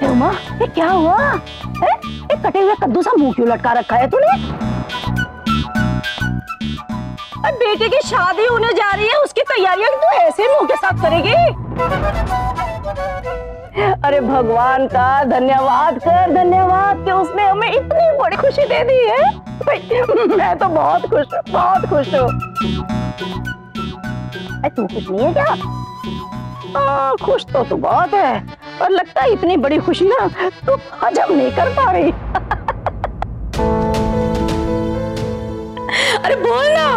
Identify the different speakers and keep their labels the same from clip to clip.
Speaker 1: अरे उमा, ये क्या हुआ? एक कटे हुए कद्दू सा मुंह क्यों लटका रखा है तूने? बेटे की शादी होने जा रही है, उसकी तैयारियां तू ऐसे मुंह के साथ करेगी? अरे भगवान का धन्यवाद कर, धन्यवाद कि उसने हमें इतनी बड़ी खुशी दे दी है। मैं तो बहुत खुश हूँ, बहुत खुश हूँ। तू खुश नहीं है क्या? खुश तो तू बहुत है, और लगता है इतनी बड़ी खुशी ना तू हजम नहीं कर पा रही। अरे बोल ना,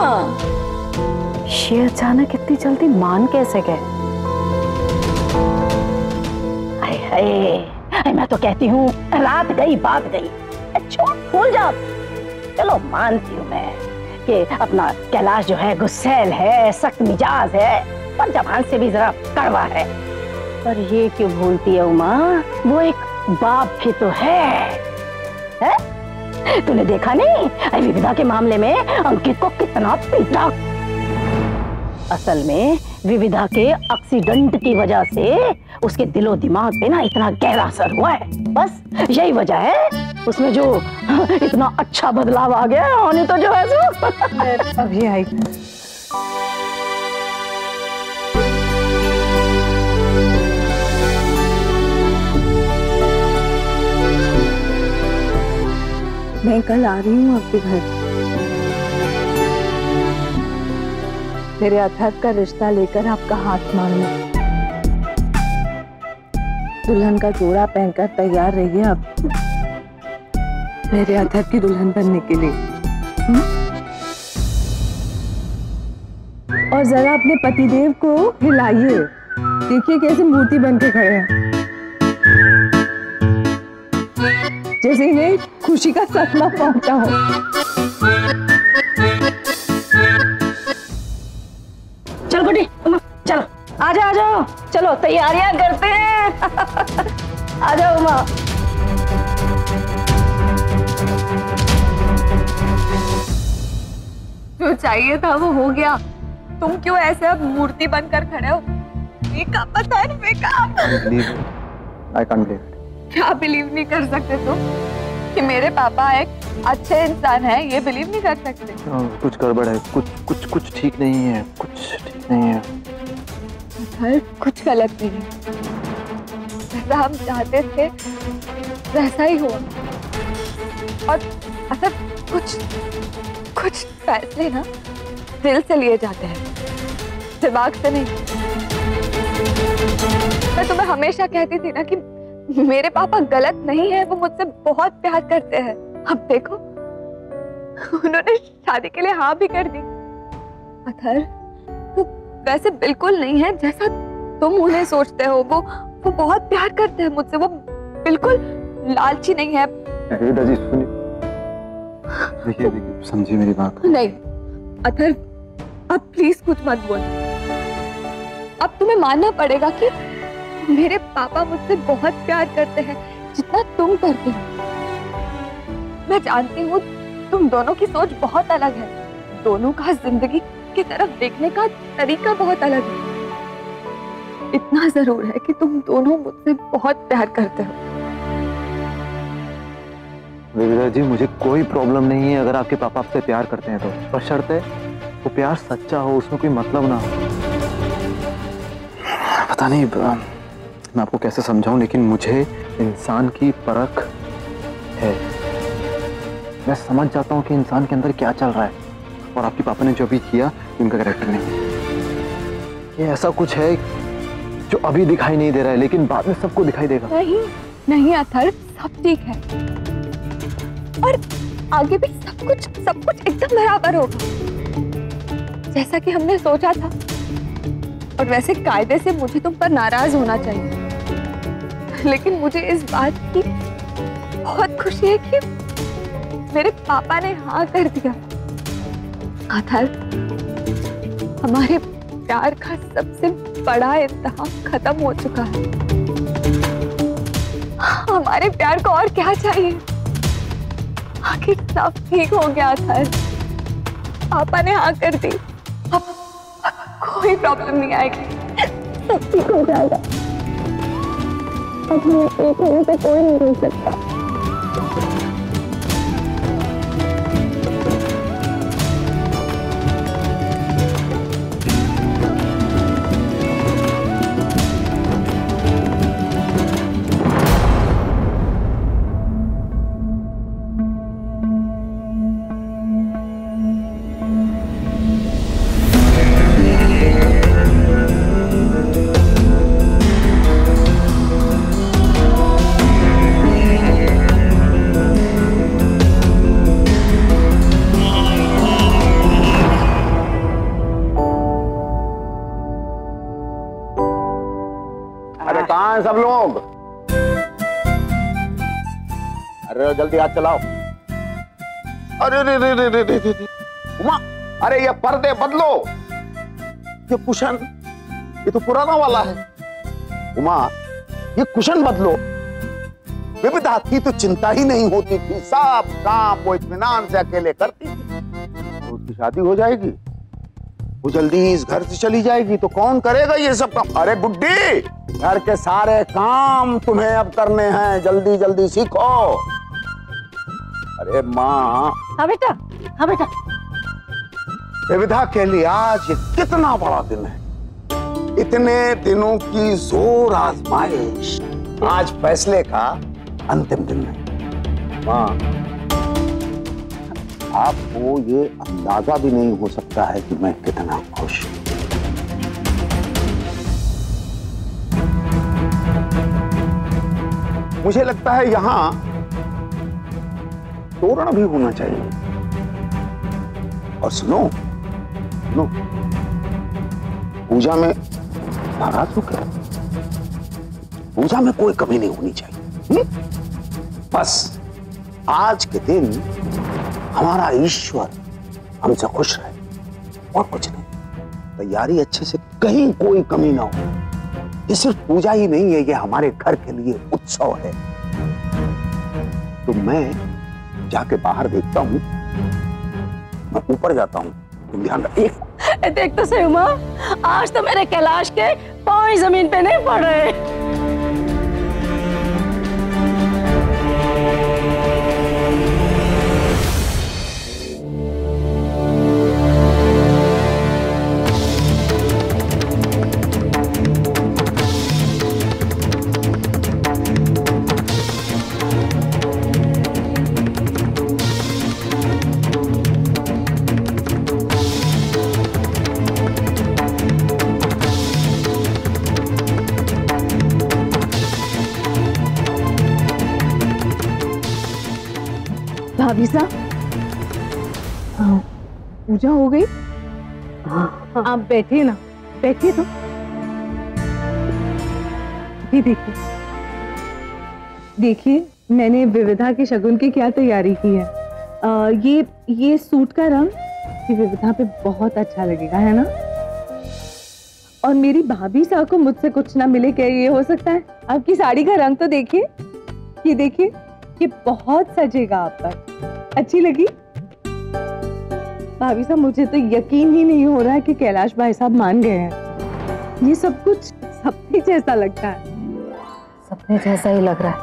Speaker 1: ये अचानक इतनी जल्दी मान कैसे गए? हाय, मैं तो कहती हूँ रात गई बात गई, छोड़ भूल जा। चलो मानती हूँ मैं कि अपना कैलाश जो है गुस्सैल है, सख्त मिजाज है, पर जबान से भी जरा कड़वा है। पर ये क्यों भूलती है उमा, वो एक बाप भी तो है? तूने देखा नहीं विविधा के मामले में अंकित को कितना पीटा? असल में विविधा के एक्सीडेंट की वजह से उसके दिलो दिमाग पे ना इतना गहरा असर हुआ है। बस यही वजह है, उसमें जो इतना अच्छा बदलाव आ गया। और तो जो है सो
Speaker 2: अभी आई। मैं कल आ रही हूँ आपके घर। मेरे अथर्व का रिश्ता लेकर आपका हाथ मांगने। दुल्हन का जोड़ा पहनकर तैयार रहिए आप मेरे अथर्व की दुल्हन बनने के लिए। और जरा अपने पतिदेव को हिलाइए, देखिए कैसे मूर्ति बन के खड़े हैं, जैसे इन्हें खुशी का सपना पहुंचा हो।
Speaker 1: चल गुड्डी, चलो आ जाओ, चलो तैयारियां करते हैं। आ जाओ उमा।
Speaker 2: जो चाहिए था वो हो गया, तुम क्यों ऐसे अब मूर्ति बनकर खड़े हो? मेकअप पता है, makeup.
Speaker 3: I can't believe it.
Speaker 2: क्या बिलीव नहीं कर सकते तुम कि मेरे पापा एक अच्छे इंसान है? ये बिलीव नहीं कर सकते?
Speaker 3: कुछ गड़बड़ है, कुछ ठीक नहीं है, कुछ ठीक नहीं है।
Speaker 2: कुछ गलत नहीं, जैसा हम चाहते थे वैसा ही हुआ। और अगर कुछ फैसले ना दिल से लिए जाते हैं, दिमाग से नहीं। मैं तुम्हें हमेशा कहती थी ना कि मेरे पापा गलत नहीं है, वो मुझसे बहुत प्यार करते हैं। अब देखो उन्होंने शादी के लिए हाँ भी कर दी। अथर वो वैसे बिल्कुल नहीं है जैसा तुम उन्हें सोचते हो। वो बहुत प्यार करते हैं मुझसे, वो बिल्कुल लालची नहीं है।
Speaker 3: दादी सुनिए, देखिए समझिए मेरी बात।
Speaker 2: नहीं अथर, अब प्लीज कुछ मत बोल। अब तुम्हें मानना पड़ेगा कि मेरे पापा मुझसे बहुत प्यार करते हैं, जितना तुम करते हो। मैं जानती हूँ तुम दोनों की सोच बहुत अलग है, दोनों का जिंदगी की तरफ देखने का तरीका बहुत अलग है। इतना जरूर है कि तुम दोनों मुझसे बहुत प्यार करते हो।
Speaker 3: विविधा जी, मुझे कोई प्रॉब्लम नहीं है अगर आपके पापा आपसे प्यार करते हैं तो, बशर्ते वो प्यार सच्चा हो, उसमें कोई मतलब ना हो। पता नहीं मैं आपको कैसे समझाऊं, लेकिन मुझे इंसान की परख है। मैं समझ जाता हूं कि इंसान के अंदर क्या चल रहा है, और आपके पापा ने जो अभी किया उनका कैरेक्टर नहीं। ये ऐसा कुछ है जो अभी दिखाई नहीं दे रहा है, लेकिन बाद में सबको दिखाई देगा।
Speaker 2: नहीं अथर, सब ठीक है और आगे भी सब कुछ एकदम बराबर होगा जैसा कि हमने सोचा था। और वैसे कायदे से मुझे तुम पर नाराज होना चाहिए, लेकिन मुझे इस बात की बहुत खुशी है कि मेरे पापा ने हाँ कर दिया। अथर, हमारे प्यार का सबसे बड़ा इम्तिहान खत्म हो चुका है। हमारे प्यार को और क्या चाहिए? आखिर सब ठीक हो गया था, पापा ने हाँ कर दी। अब कोई प्रॉब्लम नहीं आएगी, सब ठीक हो जाएगा। अब हमें एक होने पे कोई नहीं रोक सकता।
Speaker 4: सब लोग अरे जल्दी हाथ चलाओ। अरे रे रे रे रे रे रे उमा, अरे ये पर्दे बदलो, ये कुशन ये तो पुराना वाला है। उमा ये कुशन बदलो। विविधा थी तो चिंता ही नहीं होती थी, सब काम वो इत्मीनान से अकेले करती थी। उसकी शादी हो जाएगी, वो जल्दी इस घर से चली जाएगी तो कौन करेगा ये सब काम? अरे बुड्ढी, घर के सारे काम तुम्हें अब करने हैं, जल्दी जल्दी सीखो। अरे माँ।
Speaker 1: हाँ बेटा, हाँ बेटा।
Speaker 4: विविधा के लिए आज ये कितना बड़ा दिन है, इतने दिनों की जोर आजमाइश, आज फैसले का अंतिम दिन है। माँ, आपको ये अंदाजा भी नहीं हो सकता है कि मैं कितना खुश हूं। मुझे लगता है यहां तोरण भी होना चाहिए। और सुनो सुनो, पूजा में नाराज होकर, पूजा में कोई कमी नहीं होनी चाहिए। बस आज के दिन हमारा ईश्वर हमसे खुश रहे और कुछ नहीं। तैयारी अच्छे से, कहीं कोई कमी ना हो। ये सिर्फ पूजा ही नहीं है, ये हमारे घर के लिए उत्सव है। तो मैं जाके बाहर देखता हूँ, मैं ऊपर जाता हूँ, तुम ध्यान रखिए।
Speaker 1: देख तो सही उमा, आज तो मेरे कैलाश के पांव जमीन पे नहीं पड़ रहे।
Speaker 2: भाभी साहब, पूजा हो गई? आप बैठिए ना, बैठिए तो। ये देखिए, देखिए मैंने विविधा के शगुन की क्या तैयारी की है। ये सूट का रंग ये विविधा पे बहुत अच्छा लगेगा, है ना? और मेरी भाभी साहब को मुझसे कुछ ना मिले, क्या ये हो सकता है? आपकी साड़ी का रंग तो देखिए, ये देखिए, ये बहुत सजेगा आप पर। अच्छी लगी? भाभी साहब, मुझे तो यकीन ही नहीं हो रहा है कि कैलाश भाई साहब मान गए हैं। ये सब कुछ सपने जैसा लगता है।
Speaker 1: सपने जैसा ही लग रहा है,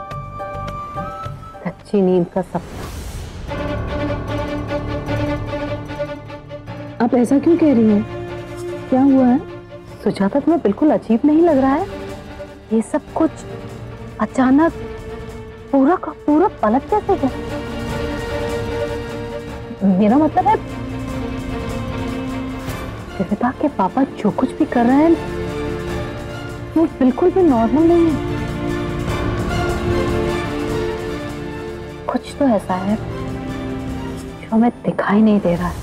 Speaker 1: अच्छी नींद का सपना।
Speaker 2: आप ऐसा क्यों कह रही हैं? क्या हुआ है?
Speaker 1: सुजाता, तुम्हें बिल्कुल अजीब नहीं लग रहा है? ये सब कुछ अचानक पूरा का पूरा पलट कैसे गया? मेरा मतलब है, विविधा के पापा जो कुछ भी कर रहे हैं वो बिल्कुल भी नॉर्मल नहीं है। कुछ तो ऐसा है जो हमें दिखाई नहीं दे रहा है।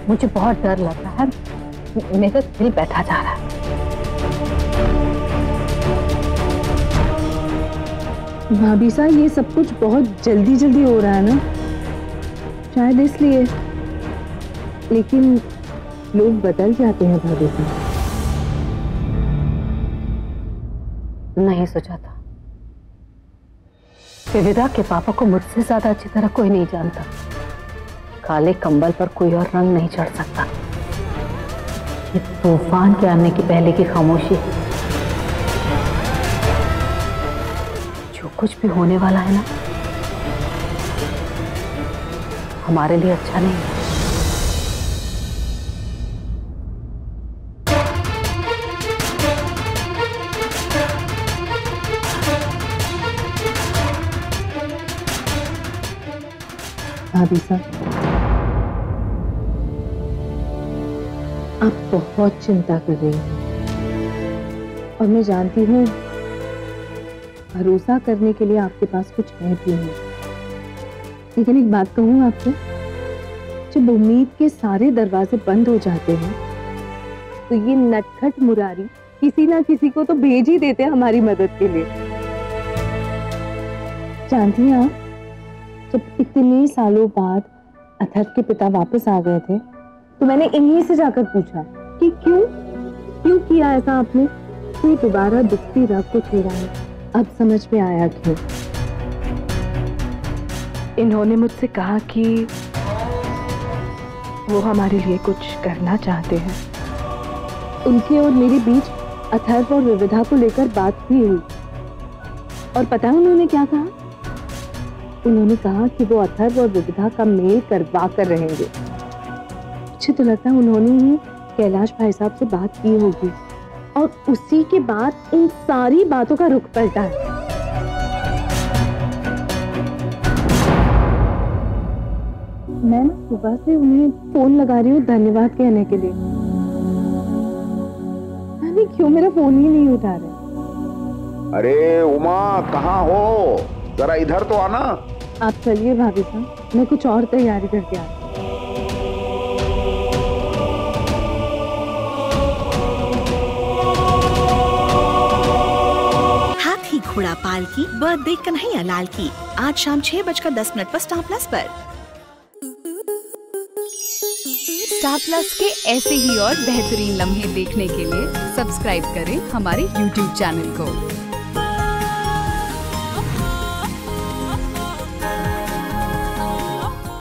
Speaker 1: मुझे बहुत डर लग रहा है, मेरा दिल बैठा जा रहा है।
Speaker 2: भाभी साहब, ये सब कुछ बहुत जल्दी जल्दी हो रहा है ना, शायद इसलिए। लेकिन लोग बदल जाते हैं भाभी साहब।
Speaker 1: नहीं सुजाता, विविधा के पापा को मुझसे ज्यादा अच्छी तरह कोई नहीं जानता। काले कंबल पर कोई और रंग नहीं चढ़ सकता। ये तूफान के आने की पहले की खामोशी कुछ भी होने वाला है ना, हमारे लिए अच्छा नहीं है।
Speaker 5: भाभी साहब, आप बहुत चिंता कर रही हैं और मैं जानती हूँ भरोसा करने के लिए आपके पास कुछ है भी नहीं। लेकिन एक बात कहूँ आपको, जब उम्मीद के सारे दरवाजे बंद हो जाते हैं तो ये नटखट मुरारी किसी ना किसी को तो भेज ही देते हैं हमारी मदद के लिए। जानती हैं आप, जब इतने सालों बाद अथर्व के पिता वापस आ गए थे तो मैंने इन्हीं से जाकर पूछा कि क्यों किया ऐसा आपने, क्यों दोबारा दुखती रग को छेड़ा है। अब समझ में आया क्यों।
Speaker 2: इन्होंने मुझसे कहा कि वो हमारे लिए कुछ करना चाहते हैं।
Speaker 5: उनके और मेरे बीच अथर्व और विविधा को लेकर बात भी हुई और पता है उन्होंने क्या कहा? उन्होंने कहा कि वो अथर्व और विविधा का मेल करवा कर रहेंगे। मुझे तो लगता है उन्होंने ही कैलाश भाई साहब से बात की होगी और उसी के बाद इन सारी बातों का रुख पलटा है। मैं सुबह से उन्हें फोन लगा रही हूँ धन्यवाद कहने के लिए, नहीं क्यों मेरा फोन ही नहीं उठा रहे।
Speaker 4: अरे उमा, कहाँ हो? जरा इधर तो आना।
Speaker 5: आप चलिए भाभी साहब, मैं कुछ और तैयारी करके आती हूँ।
Speaker 6: हाथी घोड़ा पाल की बर्थडे कन्हैया लाल की आज शाम 6:10 पर स्टार प्लस पर।
Speaker 7: स्टार प्लस के ऐसे ही और बेहतरीन लम्हे देखने के लिए सब्सक्राइब करें हमारे YouTube चैनल को।